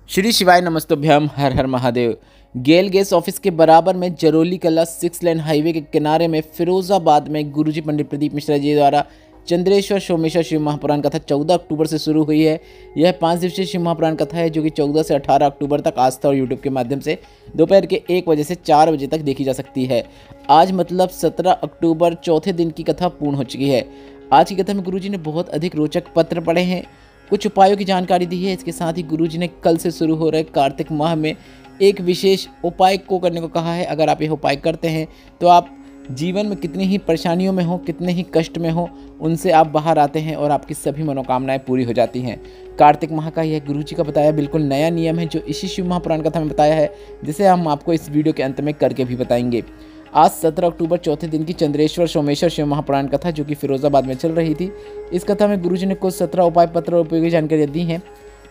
श्री शिवाय नमस्तुभ्यम। हर हर महादेव। गेल gas office के बराबर में जरोली कला 6 लेन हाईवे के किनारे में फिरोजाबाद में गुरुजी पंडित प्रदीप मिश्रा जी द्वारा चंद्रेश्वर सोमेश्वर शिव महापुराण कथा 14 अक्टूबर से शुरू हुई है। यह 5 दिवसीय शिव महापुराण कथा है जो कि 14 से 18 अक्टूबर तक आस्था और यूट्यूब के माध्यम से दोपहर के 1 बजे से 4 बजे तक देखी जा सकती है। आज मतलब 17 अक्टूबर चौथे दिन की कथा पूर्ण हो चुकी है। आज की कथा में गुरुजी ने बहुत अधिक रोचक पत्र पढ़े हैं, कुछ उपायों की जानकारी दी है। इसके साथ ही गुरुजी ने कल से शुरू हो रहे कार्तिक माह में एक विशेष उपाय को करने को कहा है। अगर आप यह उपाय करते हैं तो आप जीवन में कितनी ही परेशानियों में हो, कितने ही कष्ट में हो, उनसे आप बाहर आते हैं और आपकी सभी मनोकामनाएं पूरी हो जाती हैं। कार्तिक माह का यह गुरुजी का बताया बिल्कुल नया नियम है जो इसी शिव महापुराण कथा में बताया है, जिसे हम आपको इस वीडियो के अंत में करके भी बताएंगे। आज 17 अक्टूबर चौथे दिन की चंद्रेश्वर सोमेश्वर शिव महापुराण कथा जो कि फिरोजाबाद में चल रही थी, इस कथा में गुरुजी ने कुछ 17 उपाय पत्र और उपयोगी जानकारियाँ दी हैं।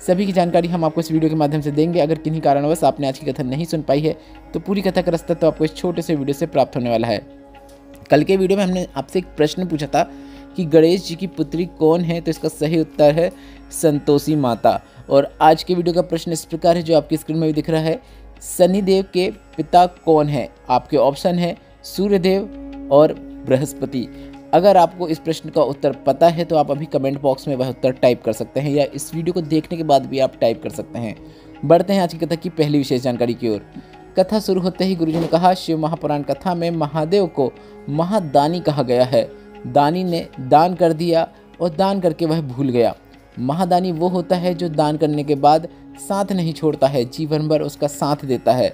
सभी की जानकारी हम आपको इस वीडियो के माध्यम से देंगे। अगर किन्हीं कारणवश आपने आज की कथा नहीं सुन पाई है तो पूरी कथा का रास्ता तो आपको इस छोटे से वीडियो से प्राप्त होने वाला है। कल के वीडियो में हमने आपसे एक प्रश्न पूछा था कि गणेश जी की पुत्री कौन है, तो इसका सही उत्तर है संतोषी माता। और आज के वीडियो का प्रश्न इस प्रकार है जो आपकी स्क्रीन में भी दिख रहा है, शनिदेव के पिता कौन है? आपके ऑप्शन है सूर्यदेव और बृहस्पति। अगर आपको इस प्रश्न का उत्तर पता है तो आप अभी कमेंट बॉक्स में वह उत्तर टाइप कर सकते हैं या इस वीडियो को देखने के बाद भी आप टाइप कर सकते हैं। बढ़ते हैं आज की कथा की पहली विशेष जानकारी की ओर। कथा शुरू होते ही गुरुजी ने कहा, शिव महापुराण कथा में महादेव को महादानी कहा गया है। दानी ने दान कर दिया और दान करके वह भूल गया। महादानी वो होता है जो दान करने के बाद साथ नहीं छोड़ता है, जीवन भर उसका साथ देता है।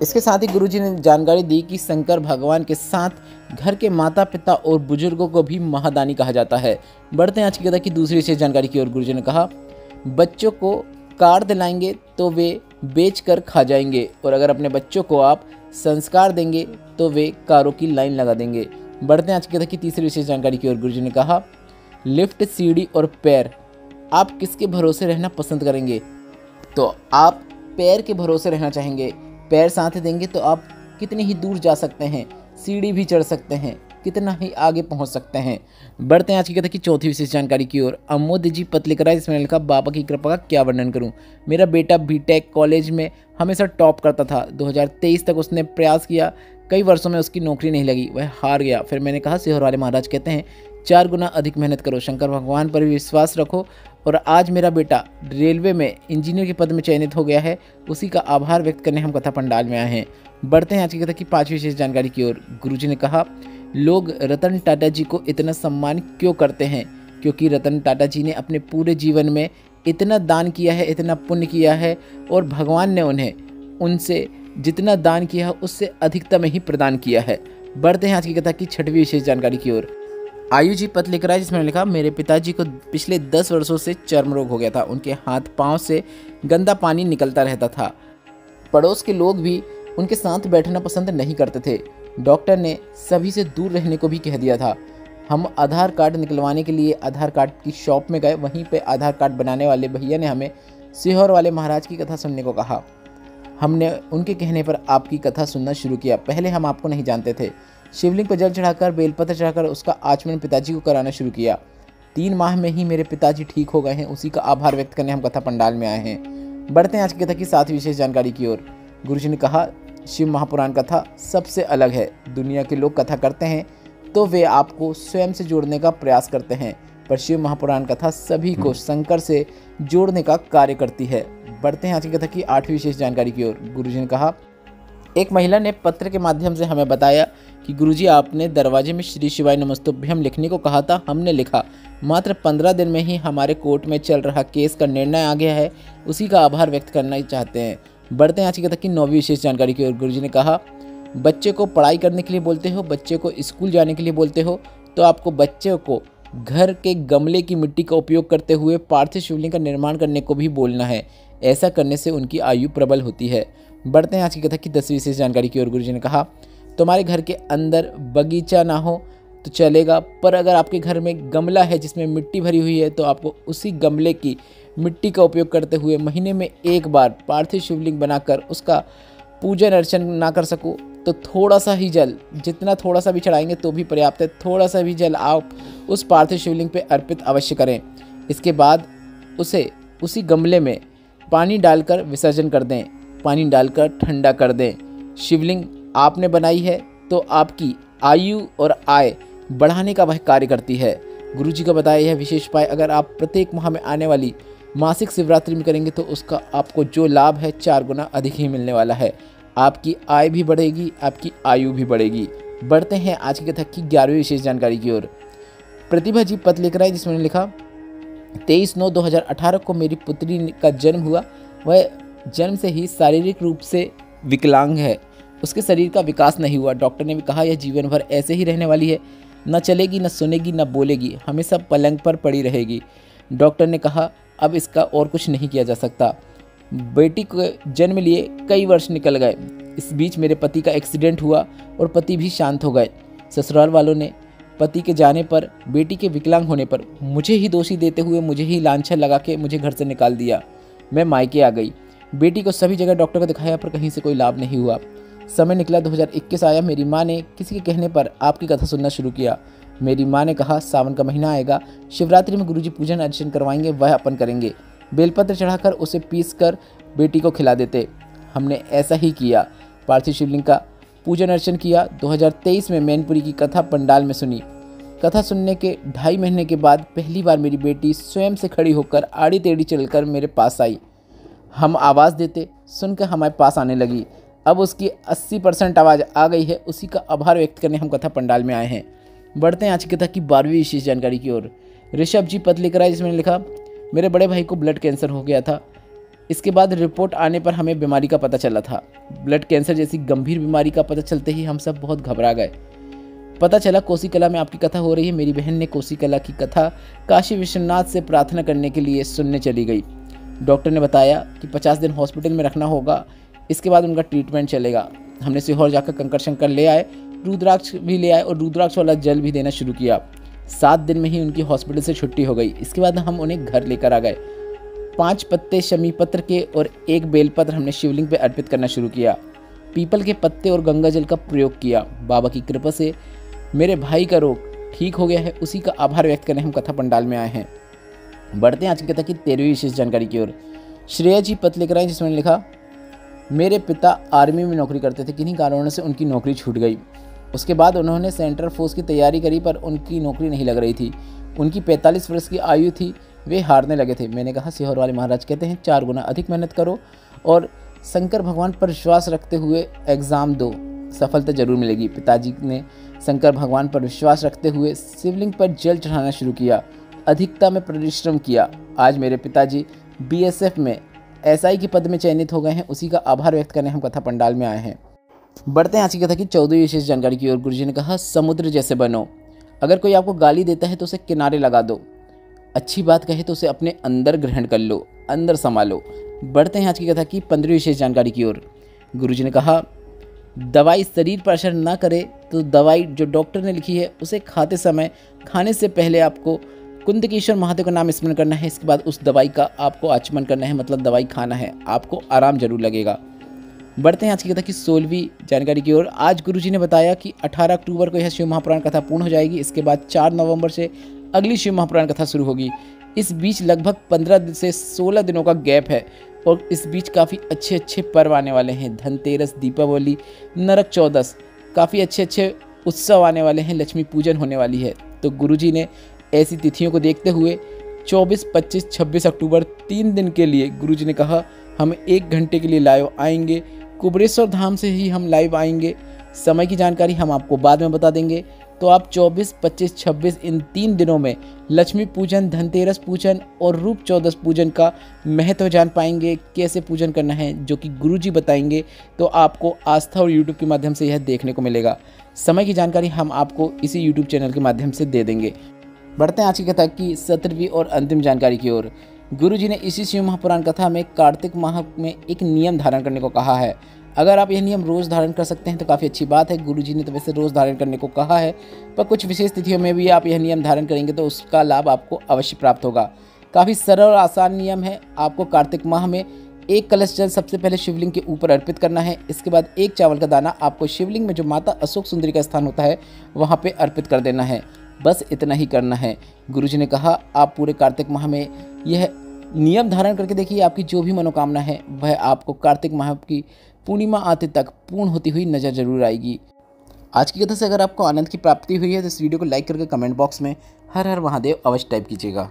इसके साथ ही गुरुजी ने जानकारी दी कि शंकर भगवान के साथ घर के माता पिता और बुजुर्गों को भी महादानी कहा जाता है। बढ़ते हैं आज की कथा की दूसरी विशेष जानकारी की ओर। गुरुजी ने कहा, बच्चों को कार दिलाएंगे तो वे बेच कर खा जाएंगे, और अगर अपने बच्चों को आप संस्कार देंगे तो वे कारों की लाइन लगा देंगे। बढ़ते हैं आज की कथा की तीसरी विशेष जानकारी की ओर। गुरुजी ने कहा, लिफ्ट, सीढ़ी और पैर, आप किसके भरोसे रहना पसंद करेंगे? तो आप पैर के भरोसे रहना चाहेंगे। पैर साथ देंगे तो आप कितनी ही दूर जा सकते हैं, सीढ़ी भी चढ़ सकते हैं, कितना ही आगे पहुंच सकते हैं। बढ़ते हैं आज की कथा की चौथी विशेष जानकारी की ओर। अमोद जी पत्र लिख रहा है, जिसमें लिखा, बाबा की कृपा का क्या वर्णन करूं। मेरा बेटा बीटेक कॉलेज में हमेशा टॉप करता था। 2023 तक उसने प्रयास किया, कई वर्षों में उसकी नौकरी नहीं लगी, वह हार गया। फिर मैंने कहा, सिहोर वाले महाराज कहते हैं 4 गुना अधिक मेहनत करो, शंकर भगवान पर भी विश्वास रखो, और आज मेरा बेटा रेलवे में इंजीनियर के पद में चयनित हो गया है। उसी का आभार व्यक्त करने हम कथा पंडाल में आए हैं। बढ़ते हैं आज की कथा की पांचवी विशेष जानकारी की ओर। गुरुजी ने कहा, लोग रतन टाटा जी को इतना सम्मान क्यों करते हैं? क्योंकि रतन टाटा जी ने अपने पूरे जीवन में इतना दान किया है, इतना पुण्य किया है, और भगवान ने उन्हें उनसे जितना दान किया उससे अधिकतम ही प्रदान किया है। बढ़ते हैं आज की कथा की छठवीं विशेष जानकारी की ओर। आयु जी पत्र लिख रहा है, जिसमें लिखा, मेरे पिताजी को पिछले 10 वर्षों से चर्म रोग हो गया था। उनके हाथ पांव से गंदा पानी निकलता रहता था। पड़ोस के लोग भी उनके साथ बैठना पसंद नहीं करते थे। डॉक्टर ने सभी से दूर रहने को भी कह दिया था। हम आधार कार्ड निकलवाने के लिए आधार कार्ड की शॉप में गए। वहीं पे आधार कार्ड बनाने वाले भैया ने हमें सिहोर वाले महाराज की कथा सुनने को कहा। हमने उनके कहने पर आपकी कथा सुनना शुरू किया। पहले हम आपको नहीं जानते थे। शिवलिंग पर जल चढ़ाकर, बेलपत्र चढ़ाकर उसका आचमन पिताजी को कराना शुरू किया। 3 माह में ही मेरे पिताजी ठीक हो गए हैं। उसी का आभार व्यक्त करने हम कथा पंडाल में आए हैं। बढ़ते हैं आज की कथा की 7वीं विशेष जानकारी की ओर। गुरुजी ने कहा, शिव महापुराण कथा सबसे अलग है। दुनिया के लोग कथा करते हैं तो वे आपको स्वयं से जोड़ने का प्रयास करते हैं, पर शिव महापुराण कथा सभी को शंकर से जोड़ने का कार्य करती है। बढ़ते हैं आज की कथा की 8वीं विशेष जानकारी की ओर। गुरुजी ने कहा, एक महिला ने पत्र के माध्यम से हमें बताया कि गुरुजी, आपने दरवाजे में श्री शिवाय नमस्तुभ्यम लिखने को कहा था। हमने लिखा, मात्र 15 दिन में ही हमारे कोर्ट में चल रहा केस का निर्णय आ गया है। उसी का आभार व्यक्त करना चाहते हैं। बढ़ते हैं आज की कथा की 9वीं विशेष जानकारी की ओर। गुरुजी ने कहा, बच्चे को पढ़ाई करने के लिए बोलते हो, बच्चे को स्कूल जाने के लिए बोलते हो, तो आपको बच्चे को घर के गमले की मिट्टी का उपयोग करते हुए पार्थिव शिवलिंग का निर्माण करने को भी बोलना है। ऐसा करने से उनकी आयु प्रबल होती है। बढ़ते हैं आज की कथा की 10वीं विशेष जानकारी की ओर। गुरुजी ने कहा, तुम्हारे घर के अंदर बगीचा ना हो तो चलेगा, पर अगर आपके घर में गमला है जिसमें मिट्टी भरी हुई है तो आपको उसी गमले की मिट्टी का उपयोग करते हुए महीने में 1 बार पार्थिव शिवलिंग बनाकर उसका पूजन अर्चन ना कर सको तो थोड़ा सा ही जल, जितना थोड़ा सा भी चढ़ाएंगे तो भी पर्याप्त है, थोड़ा सा भी जल आप उस पार्थिव शिवलिंग पे अर्पित अवश्य करें। इसके बाद उसे उसी गमले में पानी डालकर विसर्जन कर दें, पानी डालकर ठंडा कर दें। शिवलिंग आपने बनाई है तो आपकी आयु और आय बढ़ाने का वह कार्य करती है। गुरुजी का बताया यह विशेष उपाय अगर आप प्रत्येक माह में आने वाली मासिक शिवरात्रि में करेंगे तो उसका आपको जो लाभ है 4 गुना अधिक ही मिलने वाला है। आपकी आय भी बढ़ेगी, आपकी आयु भी बढ़ेगी। बढ़ते हैं आज की कथा की 11वीं विशेष जानकारी की ओर। प्रतिभा जी पत्र लेकर आई जिसमें लिखा 23/9/2018 को मेरी पुत्री का जन्म हुआ। वह जन्म से ही शारीरिक रूप से विकलांग है, उसके शरीर का विकास नहीं हुआ। डॉक्टर ने भी कहा यह जीवन भर ऐसे ही रहने वाली है, न चलेगी, न सुनेगी, न बोलेगी, हमेशा पलंग पर पड़ी रहेगी। डॉक्टर ने कहा अब इसका और कुछ नहीं किया जा सकता। बेटी को जन्म लिए कई वर्ष निकल गए। इस बीच मेरे पति का एक्सीडेंट हुआ और पति भी शांत हो गए। ससुराल वालों ने पति के जाने पर, बेटी के विकलांग होने पर मुझे ही दोषी देते हुए मुझे ही लांछन लगा के मुझे घर से निकाल दिया। मैं मायके आ गई। बेटी को सभी जगह डॉक्टर को दिखाया पर कहीं से कोई लाभ नहीं हुआ। समय निकला 2021 आया। मेरी माँ ने किसी के कहने पर आपकी कथा सुनना शुरू किया। मेरी माँ ने कहा सावन का महीना आएगा, शिवरात्रि में गुरुजी पूजन अर्चन करवाएंगे, वह अपन करेंगे। बेलपत्र चढ़ाकर उसे पीस कर बेटी को खिला देते। हमने ऐसा ही किया। पार्थिव शिवलिंग का पूजन अर्चन किया। 2023 में मैनपुरी की कथा पंडाल में सुनी। कथा सुनने के 2.5 महीने के बाद पहली बार मेरी बेटी स्वयं से खड़ी होकर आड़ी टेढ़ी चलकर मेरे पास आई। हम आवाज़ देते सुनकर हमारे पास आने लगी। अब उसकी 80% आवाज़ आ गई है। उसी का आभार व्यक्त करने हम कथा पंडाल में आए हैं। बढ़ते हैं आज की कथा की 12वीं विशेष जानकारी की ओर। ऋषभ जी पत्र लेकर आए जिसमें लिखा मेरे बड़े भाई को ब्लड कैंसर हो गया था। इसके बाद रिपोर्ट आने पर हमें बीमारी का पता चला था। ब्लड कैंसर जैसी गंभीर बीमारी का पता चलते ही हम सब बहुत घबरा गए। पता चला कोसी कला में आपकी कथा हो रही है। मेरी बहन ने कोसी कला की कथा काशी विश्वनाथ से प्रार्थना करने के लिए सुनने चली गई। डॉक्टर ने बताया कि 50 दिन हॉस्पिटल में रखना होगा, इसके बाद उनका ट्रीटमेंट चलेगा। हमने सीहोर जाकर कंकर शंकर ले आए, रुद्राक्ष भी ले आए और रुद्राक्ष वाला जल भी देना शुरू किया। 7 दिन में ही उनकी हॉस्पिटल से छुट्टी हो गई। इसके बाद हम उन्हें घर लेकर आ गए। 5 पत्ते शमी पत्र के और 1 बेलपत्र हमने शिवलिंग पर अर्पित करना शुरू किया। पीपल के पत्ते और गंगा जल का प्रयोग किया। बाबा की कृपा से मेरे भाई का रोग ठीक हो गया है। उसी का आभार व्यक्त करने हम कथा पंडाल में आए हैं। बढ़ते हैं आज की कथा की 13वीं विशेष जानकारी की ओर। श्रेया जी पत्र लेकर आए जिसमें लिखा मेरे पिता आर्मी में नौकरी करते थे, किन्हीं कारणों से उनकी नौकरी छूट गई। उसके बाद उन्होंने सेंट्रल फोर्स की तैयारी करी पर उनकी नौकरी नहीं लग रही थी। उनकी 45 वर्ष की आयु थी, वे हारने लगे थे। मैंने कहा सीहोर वाले महाराज कहते हैं 4 गुना अधिक मेहनत करो और शंकर भगवान पर विश्वास रखते हुए एग्ज़ाम दो, सफलता जरूर मिलेगी। पिताजी ने शंकर भगवान पर विश्वास रखते हुए शिवलिंग पर जल चढ़ाना शुरू किया, अधिकता में परिश्रम किया। आज मेरे पिताजी BSF में SI के पद में चयनित हो गए हैं। उसी का आभार व्यक्त करने हम कथा पंडाल में आए हैं। बढ़ते हैं आज की कथा की 14वीं विशेष जानकारी की ओर। गुरुजी ने कहा समुद्र जैसे बनो। अगर कोई आपको गाली देता है तो उसे किनारे लगा दो, अच्छी बात कहे तो उसे अपने अंदर ग्रहण कर लो, अंदर संभालो। बढ़ते हैं आज की कथा की 15वीं विशेष जानकारी की ओर। गुरुजी ने कहा दवाई शरीर पर असर ना करे तो दवाई जो डॉक्टर ने लिखी है उसे खाते समय, खाने से पहले आपको कुंदकेश्वर महादेव का नाम स्मरण करना है। इसके बाद उस दवाई का आपको आचमन करना है, मतलब दवाई खाना है, आपको आराम जरूर लगेगा। बढ़ते हैं आज की कथा की 16वीं जानकारी की ओर। आज गुरुजी ने बताया कि 18 अक्टूबर को यह शिव महापुराण कथा पूर्ण हो जाएगी। इसके बाद 4 नवंबर से अगली शिव महापुराण कथा शुरू होगी। इस बीच लगभग 15 से 16 दिनों का गैप है और इस बीच काफ़ी अच्छे पर्व आने वाले हैं। धनतेरस, दीपावली, नरक चौदस, काफ़ी अच्छे उत्सव आने वाले हैं। लक्ष्मी पूजन होने वाली है। तो गुरुजी ने ऐसी तिथियों को देखते हुए 24, 25, 26 अक्टूबर 3 दिन के लिए गुरुजी ने कहा हम 1 घंटे के लिए लाइव आएंगे। कुबरेश्वर धाम से ही हम लाइव आएंगे। समय की जानकारी हम आपको बाद में बता देंगे। तो आप 24, 25, 26 इन 3 दिनों में लक्ष्मी पूजन, धनतेरस पूजन और रूप चौदस पूजन का महत्व जान पाएंगे, कैसे पूजन करना है जो कि गुरुजी बताएंगे। तो आपको आस्था और यूट्यूब के माध्यम से यह देखने को मिलेगा। समय की जानकारी हम आपको इसी यूट्यूब चैनल के माध्यम से दे देंगे। बढ़ते हैं आज की कथा की 17वीं और अंतिम जानकारी की ओर। गुरुजी ने इसी शिव महापुराण कथा में कार्तिक माह में एक नियम धारण करने को कहा है। अगर आप यह नियम रोज़ धारण कर सकते हैं तो काफ़ी अच्छी बात है। गुरुजी ने तो वैसे रोज़ धारण करने को कहा है, पर कुछ विशेष तिथियों में भी आप यह नियम धारण करेंगे तो उसका लाभ आपको अवश्य प्राप्त होगा। काफ़ी सरल और आसान नियम है। आपको कार्तिक माह में 1 कलश जल सबसे पहले शिवलिंग के ऊपर अर्पित करना है। इसके बाद 1 चावल का दाना आपको शिवलिंग में जो माता अशोक सुंदरी का स्थान होता है वहाँ पर अर्पित कर देना है। बस इतना ही करना है। गुरुजी ने कहा आप पूरे कार्तिक माह में यह नियम धारण करके देखिए, आपकी जो भी मनोकामना है वह आपको कार्तिक माह की पूर्णिमा आते तक पूर्ण होती हुई नजर जरूर आएगी। आज की कथा से अगर आपको आनंद की प्राप्ति हुई है तो इस वीडियो को लाइक करके कमेंट बॉक्स में हर हर महादेव अवश्य टाइप कीजिएगा।